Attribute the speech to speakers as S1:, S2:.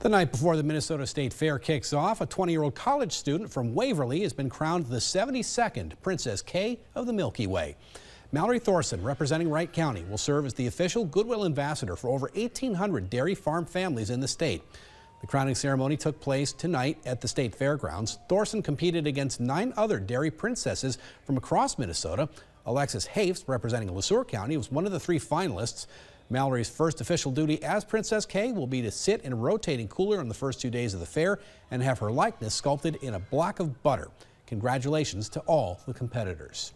S1: The night before the Minnesota State Fair kicks off, a 20-year-old college student from Waverly has been crowned the 72nd Princess K of the Milky Way. Mallory Thorson, representing Wright County, will serve as the official Goodwill Ambassador for over 1,800 dairy farm families in the state. The crowning ceremony took place tonight at the State Fairgrounds. Thorson competed against 9 other dairy princesses from across Minnesota. Alexis Hafes, representing LeSueur County, was one of the 3 finalists. Mallory's first official duty as Princess K will be to sit in a rotating cooler on the first 2 days of the fair and have her likeness sculpted in a block of butter. Congratulations to all the competitors.